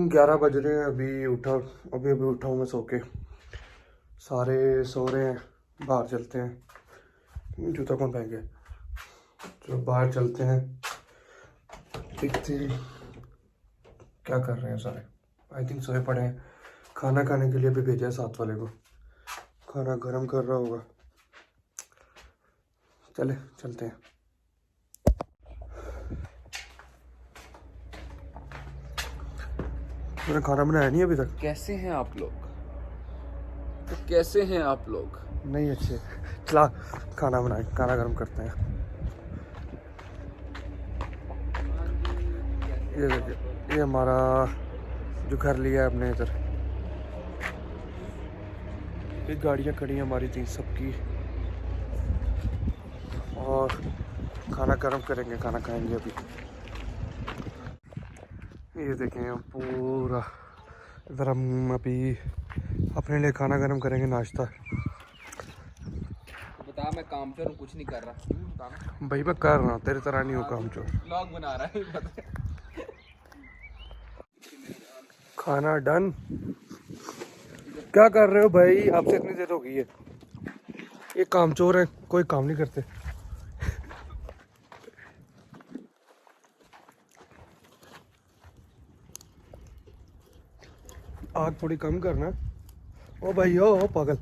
11 बज रहे हैं। अभी अभी उठा हूँ मैं सो के। सारे सो रहे हैं। बाहर चलते हैं। जूता कौन पहन? चलो बाहर चलते हैं, देखते हैं क्या कर रहे हैं सारे। आई थिंक सोए पड़े हैं। खाना खाने के लिए भी भेजा है साथ वाले को, खाना गर्म कर रहा होगा। चलते हैं। मैंने खाना बनाया नहीं अभी तक। कैसे हैं आप लोग? तो कैसे हैं आप लोग? नहीं अच्छे। चला खाना बनाए, खाना गर्म करते हैं। ये देखिए, ये हमारा जो घर लिया है अपने इधर, ये गाड़ियाँ खड़ी हैं हमारी 3 सबकी। और खाना गर्म करेंगे, खाना खाएंगे अभी। ये देखें पूरा इधर हम अभी अपने लिए खाना गर्म करेंगे, नाश्ता। बता, मैं काम चोर हूँ, कुछ नहीं कर रहा। बता ना भाई मैं कर रहा हूँ, तेरी तरह नहीं हूँ काम चोर। व्लॉग बना रहा है। बता। खाना डन। क्या कर रहे हो भाई? आपसे इतनी देर हो गई है। ये काम चोर है, कोई काम नहीं करते। आग थोड़ी कम करना। ओ भाई ओ पागल।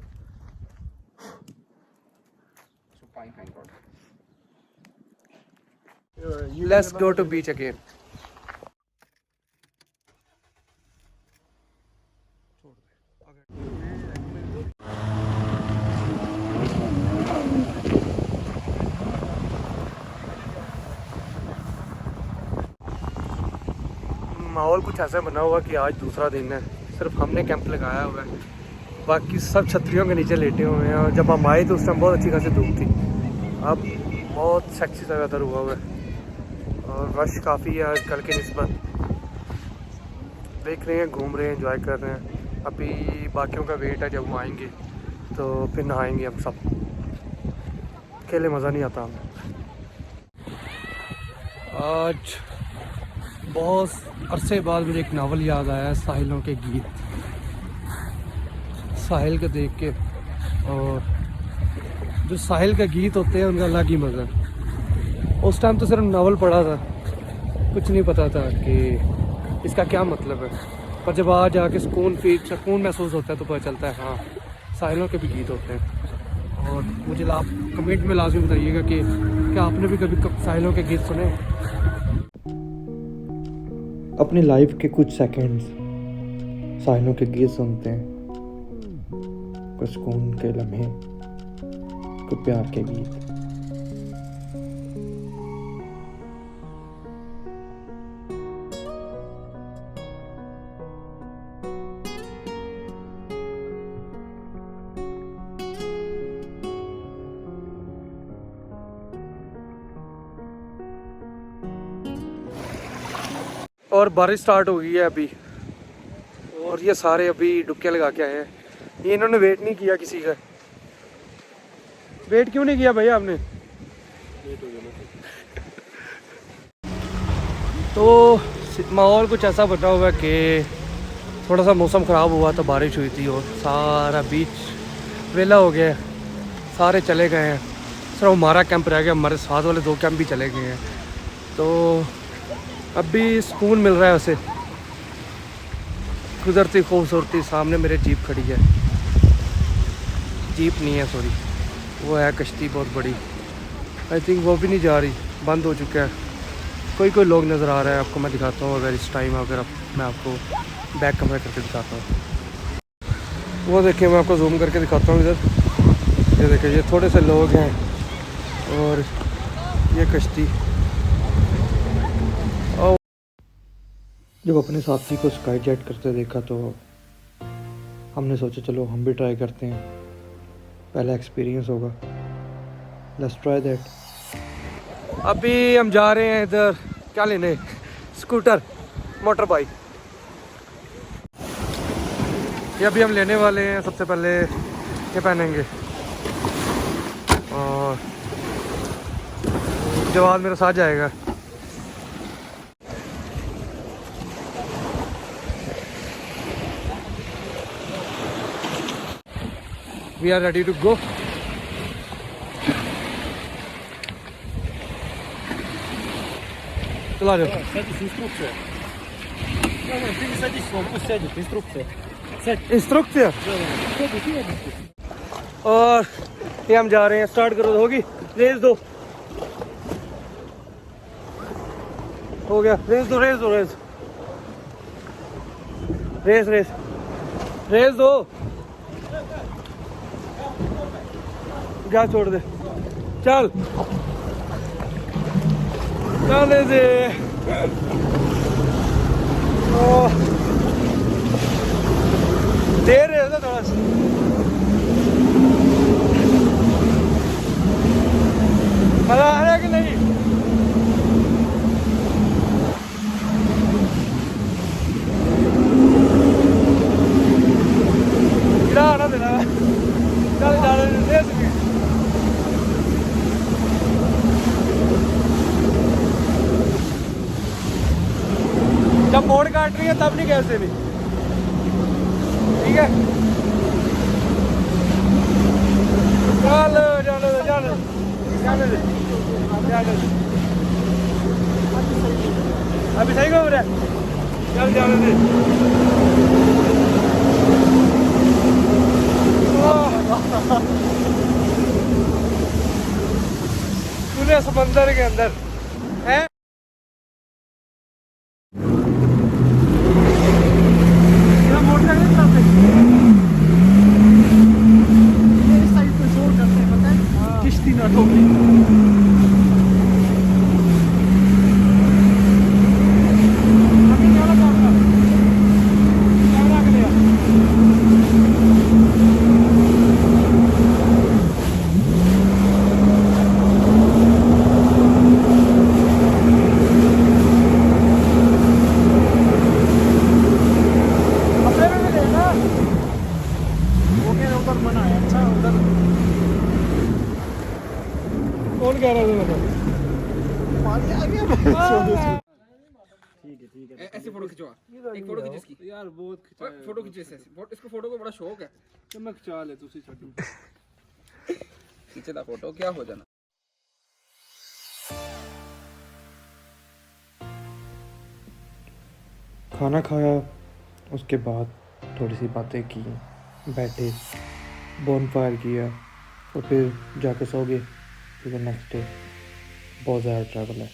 Let's go to beach again. माहौल कुछ ऐसा बना हुआ कि आज दूसरा दिन है, सिर्फ हमने कैंप लगाया हुआ है, बाकी सब छतरियों के नीचे लेटे हुए हैं। और जब हम आए तो उस टाइम बहुत अच्छी खासी धूप थी। अब बहुत सेक्सी सा वेदर हुआ हुआ है और रश काफ़ी है आज कल के निस्बत। देख रहे हैं, घूम रहे हैं, एंजॉय कर रहे हैं। अभी बाकियों का वेट है, जब वो आएंगे तो फिर नहाएंगे हम सब। अकेले मज़ा नहीं आता हमें। आज बहुत अरसे बाद मुझे एक नावल याद आया, साहिलों के गीत। साहिल को देख के, और जो साहिल के गीत होते हैं उनका अलग ही मज़ा है। उस टाइम तो सिर्फ नावल पढ़ा था, कुछ नहीं पता था कि इसका क्या मतलब है। पर जब आज आके सुकून महसूस होता है तो पता चलता है हाँ, साहिलों के भी गीत होते हैं। और मुझे आप कमेंट में लाजमी बताइएगा कि क्या आपने भी कभी साहिलों के गीत सुने। अपनी लाइफ के कुछ सेकंड्स साहिलों के गीत सुनते हैं, कुछ सुकून के लम्हे, कुछ प्यार के गीत। और बारिश स्टार्ट हो गई है अभी, और ये सारे अभी डुबकियाँ लगा के आए हैं। ये इन्होंने वेट नहीं किया किसी का। वेट क्यों नहीं किया भैया आपने? तो माहौल कुछ ऐसा बना हुआ है कि थोड़ा सा मौसम ख़राब हुआ तो बारिश हुई थी और सारा बीच वेला हो गया है। सारे चले गए हैं, सिर्फ हमारा कैंप रह गया। हमारे साथ वाले 2 कैंप भी चले गए हैं। तो अभी सुकून मिल रहा है उसे। कुदरती खूबसूरती सामने मेरे जीप खड़ी है। जीप नहीं है, सॉरी, वो है कश्ती बहुत बड़ी। आई थिंक वो भी नहीं जा रही, बंद हो चुका है। कोई लोग नज़र आ रहा है, आपको मैं दिखाता हूँ अगर इस टाइम मैं आपको बैक कमरा करके दिखाता हूँ। वो देखिए, मैं आपको जूम करके दिखाता हूँ इधर। ये देखिए, ये थोड़े से लोग हैं और ये कश्ती। और जब अपने साथी को स्काई जेट करते देखा तो हमने सोचा चलो हम भी ट्राई करते हैं, पहला एक्सपीरियंस होगा। Let's try that. अभी हम जा रहे हैं इधर क्या लेने, स्कूटर, मोटर बाइक। ये अभी हम लेने वाले हैं। सबसे पहले ये पहनेंगे और जवाब मेरे साथ जाएगा। We are ready to go. चला जाओ। Садись, инструкция. Ты не садись, он пусть сядет, инструкция. Сядь. इंस्ट्रक्टर और ये हम जा रहे हैं। स्टार्ट करो, होगी रेस दो। हो गया, रेस दो रेस दो रेस रेस रेस रेस दो। क्या छोड़ दे, चल चल दे। दे रहे हो ना थोड़ा सा। मजा आ रहा है कि नहीं? गिरा ना देना। चल जा रहे हैं, जब मोड़ काट रही है तब नहीं, कैसे भी ठीक है। चल जाने दे जाने जाने दे जाने दे। अभी सही घूम रहा है, चल जाने दे। पूरे समंदर के अंदर है। कौन कह रहा था? पानी आ गया। ठीक है, ऐसे फोटो खिंचवा। एक फोटो खींच इसकी यार, बहुत खिंचा है। फोटो खींचे ऐसे। इसको फोटो को बड़ा शौक है। चमक चाल है, तुसी छड्डू खींचे दा फोटो क्या हो जाना। खाना खाया, उसके बाद थोड़ी सी बातें की, बैठे, बोनफायर किया और फिर जाके सो गए। फिर नेक्स्ट डे बहुत ज़्यादा ट्रैवल है।